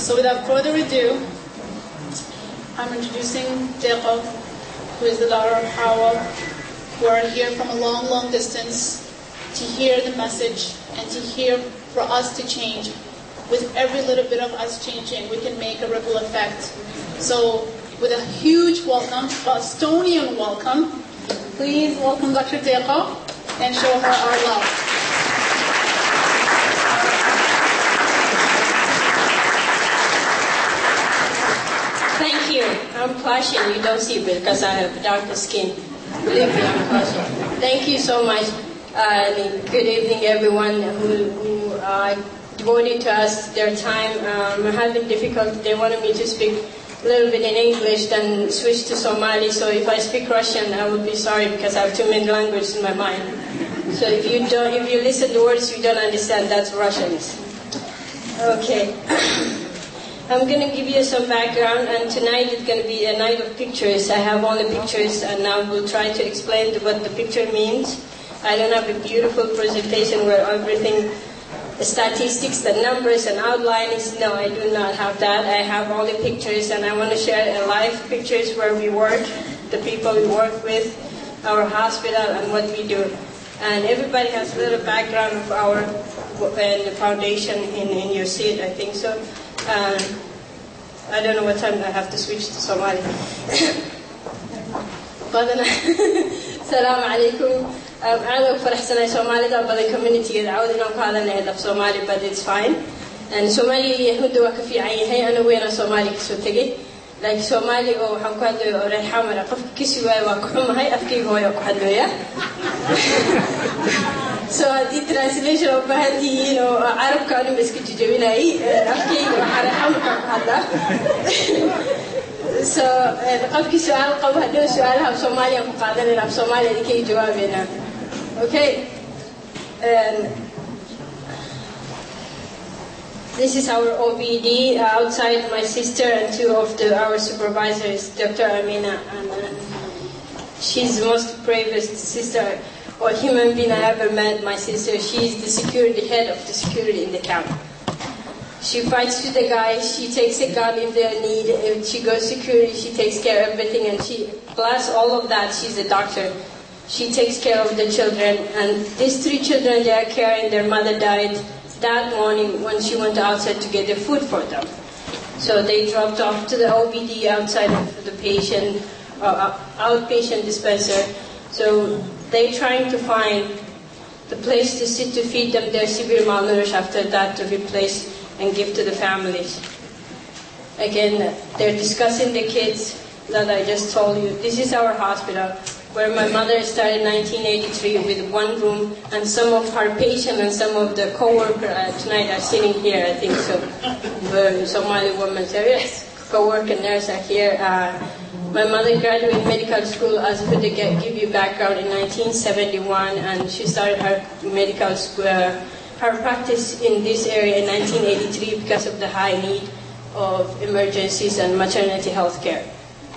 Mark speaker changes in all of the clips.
Speaker 1: So without further ado, I'm introducing Dhakhaatiir, who is the daughter of Xaawa, who are here from a long, long distance to hear the message and to hear for us to change. With every little bit of us changing, we can make a ripple effect. So with a huge welcome, Bostonian welcome, please welcome Dr. Dhakhaatiir and show her our love.
Speaker 2: Thank you. I'm blushing. You don't see it because I have darker skin. Believe me, I'm blushing. Thank you so much. Good evening, everyone who devoted to us their time. I'm having difficulty. They wanted me to speak a little bit in English, then switch to Somali. So if I speak Russian, I would be sorry because I have too many languages in my mind. So if you listen to words you don't understand, that's Russians. Okay. I'm going to give you some background, and tonight it's going to be a night of pictures. I have all the pictures, and now we'll try to explain what the picture means. I don't have a beautiful presentation where everything, the statistics, the numbers, and outlines. No, I do not have that. I have all the pictures, and I want to share a live pictures where we work, the people we work with, our hospital, and what we do. And everybody has a little background of our the foundation in your seat, I think so. I don't know what time I have to switch to Somali. Assalamu alaikum. أنا فرحسنا Soomaalida badan community عاود إنهم هذا نهدف Somali, but it's fine. And Somali يهود وكفي عينه أنا وين Somali كسوتجي. Like Somali أو حمكاد أو ريحان قف كسوة وكحوم هاي أفكي هو يكحلويا. So the translation of bahati, Arab kanu miski jujubinai, afki haraham kahada. So afki soal qab hadu soal hab Somalia muqadan hab Somalia dikay jawabina. Okay. This is our OBD. Outside, my sister and two of our supervisors, Dr. Amina, and she's the most bravest sister or human being I ever met, my sister. She's the head of the security in the camp. She fights with the guys, she takes a gun if they need, if she goes security, she takes care of everything, and plus all of that, she's a doctor. She takes care of the children, and these 3 children they are carrying, their mother died that morning when she went outside to get the food for them. So they dropped off to the OBD outside of the patient, outpatient dispenser. So they're trying to find the place to sit to feed them their severe malnourished, after that to replace and give to the families. Again, they're discussing the kids that I just told you. This is our hospital where my mother started in 1983 with 1 room, and some of her patients and some of the co-workers tonight are sitting here, I think so. The Somali women, yes, co-worker nurse are here. My mother graduated medical school, as to give you background, in 1971, and she started her medical school, her practice in this area in 1983 because of the high need of emergencies and maternity health care.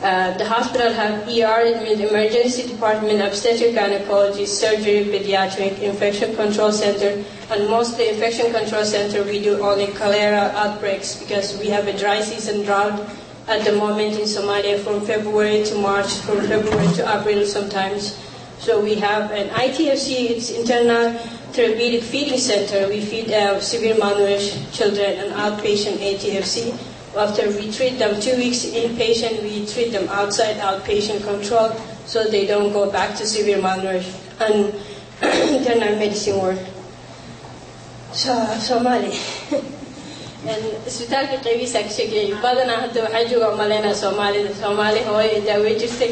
Speaker 2: The hospital have ER, emergency department, obstetric gynecology, surgery, pediatric, infection control center, and mostly infection control center we do only cholera outbreaks because we have a dry season drought at the moment in Somalia from February to March, from February to April sometimes. So we have an ITFC, it's internal therapeutic feeding center. We feed severe malnourished children, and outpatient ATFC. After we treat them 2 weeks inpatient, we treat them outside outpatient control so they don't go back to severe malnourished and internal medicine work. So, Somali. And isbitaalka qaybiisa ka sheegay badanaa hadda waxaa jooga malena Somali hooyo daaweyn jirtay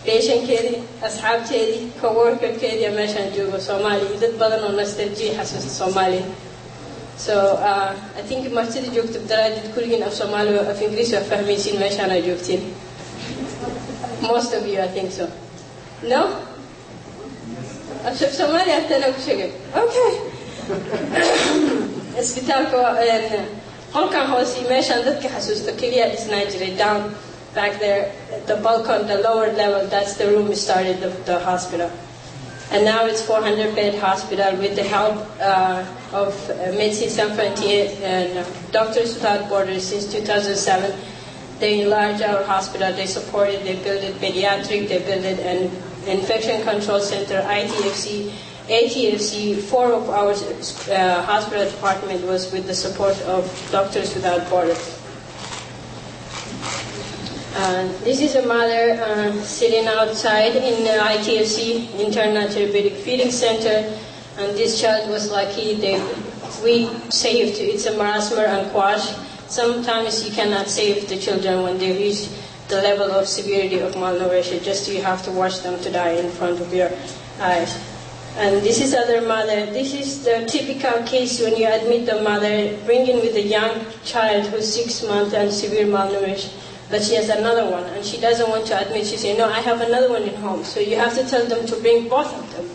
Speaker 2: patientkeedii asxaabteedii coworkerkeedii meeshaan joogo Somali dad badan oo nostalgia xasuusta Somali. So I think martida joogta daraadid kulligiin af Somali af Ingiriisi waa fahmaysiin meeshaan ay joogtiin. Most of you I think so. No? Af Somali after ku sheegay. Okay. Isbitaalka qolkan hoose meeshaan dadka xasuusta kaliya dhisnaa jiray down back there, the balcony, the lower level, that's the room we started the hospital. And now it's 400-bed hospital with the help of Médecins Sans Frontières and Doctors Without Borders since 2007. They enlarged our hospital, they supported, they built it pediatric, they built it an infection control center, ITFC, ATFC. 4 of our hospital department was with the support of Doctors Without Borders. This is a mother sitting outside in the ITFC, Internal Therapeutic Feeding Center, and this child was lucky. We saved, it's a marasmer and quash. Sometimes you cannot save the children when they reach the level of severity of malnutrition, just you have to watch them to die in front of your eyes. And this is other mother. This is the typical case when you admit the mother, bringing with a young child who's 6 months and severe malnutrition. But she has another one, and she doesn't want to admit. She says, no, I have another one at home. So you have to tell them to bring both of them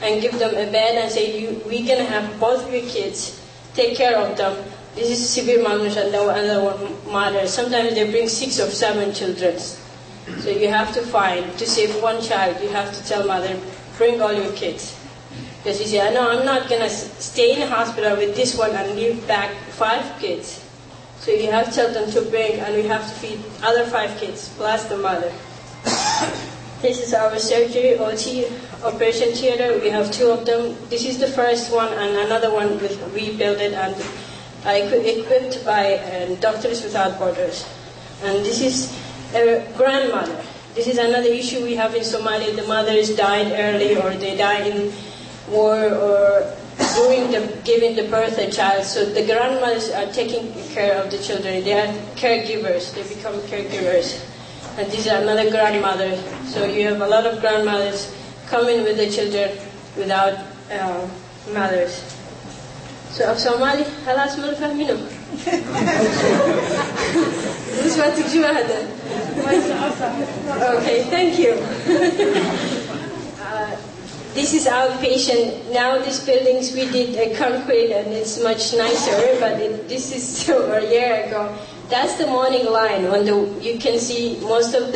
Speaker 2: and give them a bed and say, we're going to have both of your kids, take care of them. This is severe malnutrition, and the other one mother. Sometimes they bring 6 or 7 children. So you have to find, to save one child, you have to tell mother, bring all your kids. Because she said, no, I'm not going to stay in the hospital with this one and leave back 5 kids. So you have to tell them to bring, and we have to feed other 5 kids, plus the mother. This is our surgery, OT, operation theater. We have 2 of them. This is the first one, and another one we built it and equipped by Doctors Without Borders. And this is a grandmother. This is another issue we have in Somalia. The mothers died early, or they died in war, or during giving the birth a child. So the grandmothers are taking care of the children. They are caregivers. They become caregivers. And this is another grandmother. So you have a lot of grandmothers coming with the children without mothers. So of Somali, halas mal fahmino. Okay, thank you. This is outpatient. Now these buildings we did a concrete and it's much nicer, but this is over a year ago. That's the morning line when you can see most of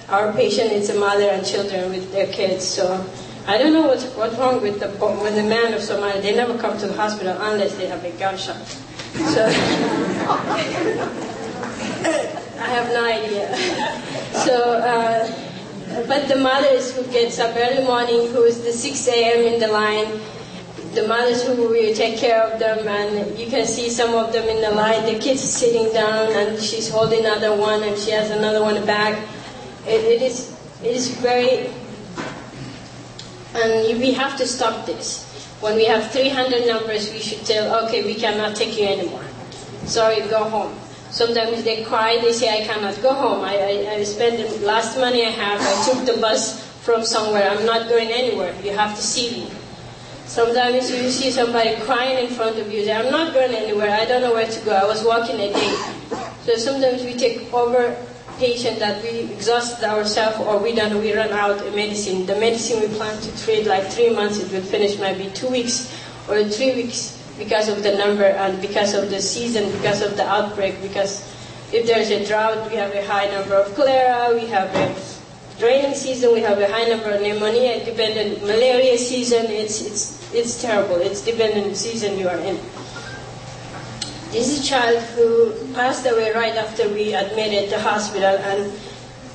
Speaker 2: our patient is a mother and children with their kids. So I don't know what's wrong with the man of Somalia. They never come to the hospital unless they have a gunshot. So I have no idea. So. But the mothers who gets up early morning, who is the 6 a.m. in the line, the mothers who will take care of them, and you can see some of them in the line, the kids sitting down, and she's holding another one, and she has another one back. It is very, and we have to stop this. When we have 300 numbers, we should tell, okay, we cannot take you anymore. Sorry, go home. Sometimes they cry, they say, I cannot go home. I spent the last money I have, I took the bus from somewhere, I'm not going anywhere, you have to see me. Sometimes you see somebody crying in front of you, say, I'm not going anywhere, I don't know where to go, I was walking a day. So sometimes we take over patient that we exhausted ourselves, or we run out of medicine. The medicine we plan to treat like 3 months, it will finish maybe 2 weeks or 3 weeks. Because of the number and because of the season, because of the outbreak, because if there's a drought, we have a high number of cholera, we have a raining season, we have a high number of pneumonia, dependent malaria season, it's terrible, it's dependent season you are in. This is a child who passed away right after we admitted the hospital, and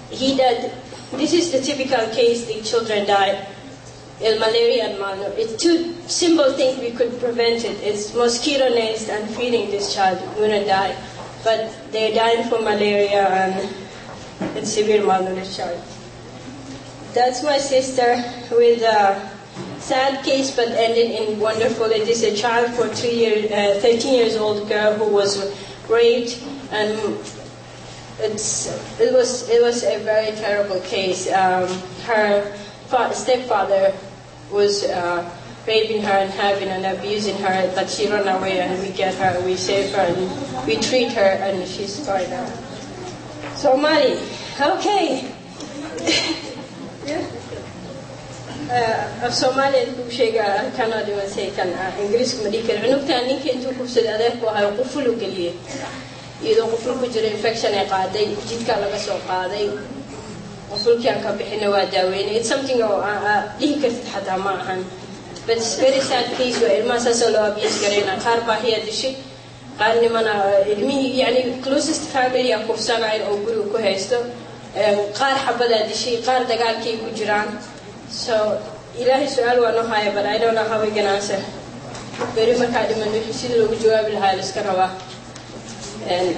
Speaker 2: he died. This is the typical case, the children died. Malaria and malnutrition. It's 2 simple things we could prevent it. It's mosquito nest and feeding this child. Wouldn't die, but they're dying from malaria and it's severe malnourished child. That's my sister with a sad case, but ended in wonderful. It is a child for 13 years old girl who was raped, and it was a very terrible case. Her stepfather was raping her and having and abusing her, but she ran away, and we get her, we save her, and we treat her, and she's fine now. Somali, okay. Of Somali ku sheega kana diwan say kan English kuma dikar cunugta ninka intuu kufsada adeerku ahay quful u galiyay iyadoo quful ku jira infection ay qaaday jidka laga soo qaaday qufulkii aan ka bixina waa daaweynay. It's something dhihi kartid حتى معهن but it's very sad case where ilmaha saasoo loo abuse garayna qaar baahiya dishay qaarni mana ilmihii yani closest family a kufsanayn oo guriga ku haysto qaar xabadaa dishay qaar dagaalkay ku jiraan so ilaahay su'aal waa noo haya but I don't know how we can answer beri markaa dhiman wixii sida loogu jawaabi lahaa la iska rabaa and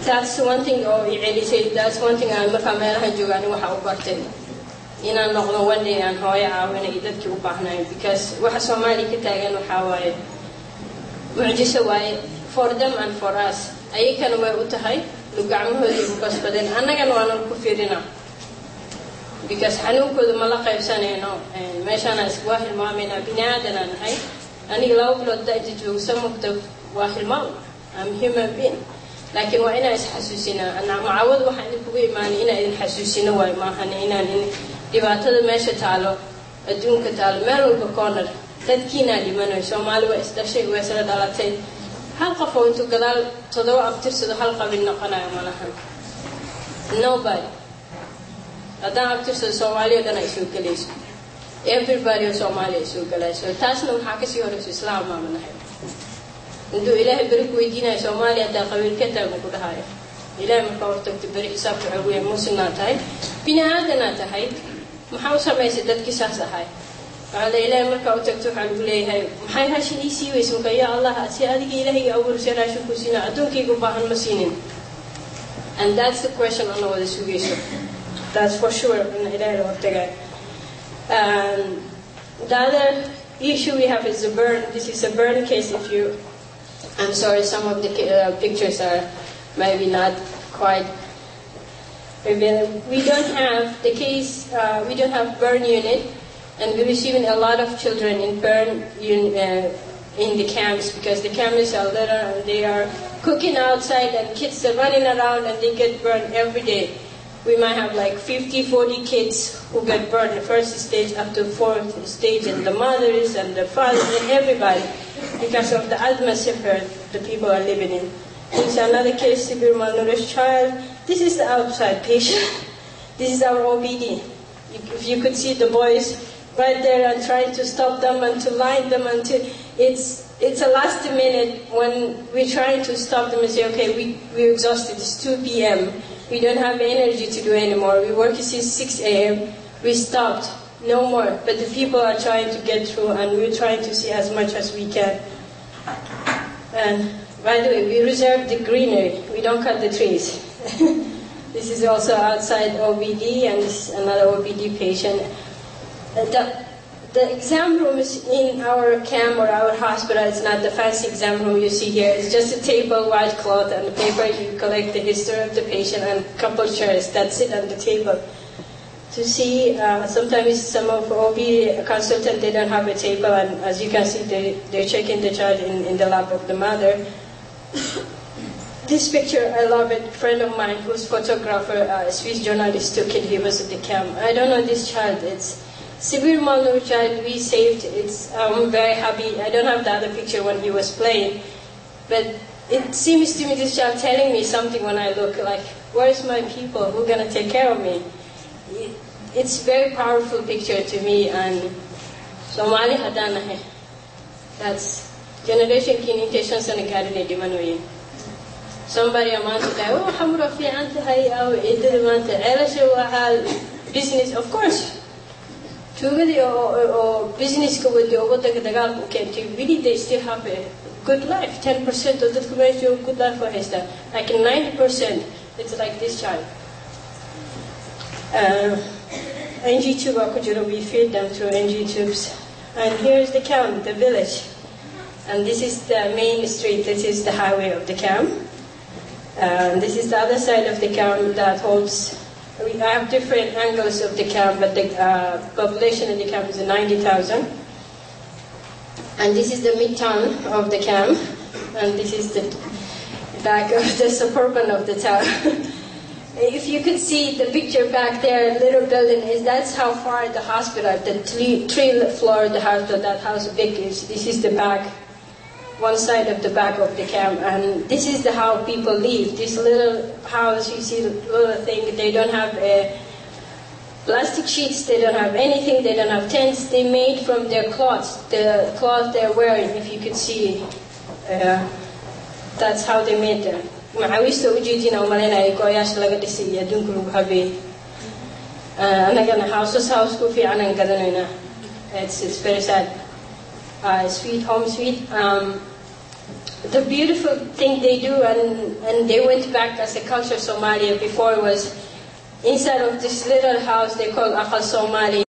Speaker 2: that's one thing oo icelisay that's one thing aan markaa meelahan joogaan waxa u bartay inaan noqdo one day aan hooyo caawinay dadkii u baahnayn because waxa Soomaali ka taagan waxa waaye mucjiso waaye for them and for us ayakana way u tahay gacmahoodii u kasbadeen annagana waanu ku fiirinaa because xanuunkooda ma la qaybsanayno meeshana isku hilmaamayna bini'aadan nahay aniga laba bilood inta joogo samugta waa hilmaam I'm human being laakiin waa inaan isxasuusina ana macaawad waxa idin kugu iimaanay inaan idin xasuusino way maahan inaan dhibaatada meesha taalo adduunka taalo meel walba corner dadkiina dhimanayo Soomaali waa isdashay way sala dhalatay hal qof oo intuu gadaal todoba abtirsado hal qabin noqonayo malahan nobody haddaan abtirsado Soomaali oo dhan ay soo galayso everybody oo Soomaali ay soo galayso taasna waxaa kasii horeyso islaam ma nahay intuu ilaahay bari ku weydiinayo Soomaali hadda qabiilka taagan ku dhahayo ilaahay marka hortagta bari xisaabta weyn muslimna tahay bini'aadana tahay maxaa u samaysay dadkii saas ahay wala ilaahay marka u tagto waxa lagu leeyahay maxay raashin ii sii weysay marka ya Allah si adiga ilaahay abuursay raashin ku siina adduunkayga baahan ma siinin and that's the question on wada sugayso that's for sure in ilaahay hortagay the other issue we have is the burn. This is a burn case. If you, I'm sorry, some of the pictures are maybe not quite. We don't have the case. We don't have burn unit, and we're receiving a lot of children in burn in the camps because the camps are little and they are cooking outside and kids are running around and they get burned every day. We might have like 50, 40 kids who get burned the first stage up to fourth stage, and the mothers and the fathers and everybody because of the atmosphere the people are living in. There's another case, severe malnourished child. This is the outside patient. This is our OBD. If you could see the boys right there and trying to stop them and to line them until it's a last minute when we're trying to stop them and say, okay, we're exhausted. It's 2 p.m. We don't have energy to do anymore. We work since 6 a.m. We stopped. No more. But the people are trying to get through and we're trying to see as much as we can. And by the way, we reserve the greenery. We don't cut the trees. This is also outside OBD and this is another OBD patient. The exam room is in our camp or our hospital. It's not the fancy exam room you see here. It's just a table, white cloth, and a paper. You collect the history of the patient and a couple chairs that sit on the table. To see, sometimes some of OB consultants, they don't have a table, and as you can see, they're checking the child in the lap of the mother. This picture, I love it. A friend of mine who's a photographer, a Swiss journalist took it. He was at the camp. I don't know this child. It's severe malnourished child we saved. I'm very happy. I don't have the other picture when he was playing, but it seems to me this child telling me something when I look like, where's my people? Who's gonna take care of me? It's very powerful picture to me, and Somali hadana hai. That's generation kinitations and garden dimanoyin. Somebody amount to say, oh, hamra fi anta hai aw idamanta elasha wahal business, of course. Tugadi or business ko with the waddanka dagaalku keentay really they still have a good life. 10% of the commercial good life for haystaa. Like 90%, it's like this child. NG tube akujuro, we feed them through NG tubes. And here's the camp, the village. And this is the main street. This is the highway of the camp. This is the other side of the camp that holds. We have different angles of the camp, but the population in the camp is 90,000. And this is the midtown of the camp, and this is the back of the suburban of the town. If you could see the picture back there, little building that's how far the hospital, the three floor of the hospital, that house big is. This is the back, one side of the back of the camp, and this is how people live. This little house, you see the little thing, they don't have a plastic sheets, they don't have anything, they don't have tents. They made from their cloths, the cloth they're wearing, if you could see. That's how they made them. Macawista ujeedina umaleynaya go'yaasha laga dhisay iyo adduunka lagu habeeyey. Anagana house ku fiican aan gadanayna. It's very sad. Sweet home sweet. The beautiful thing they do, and they went back as a culture Somalia. Before it was inside of this little house they call Aqal Somali.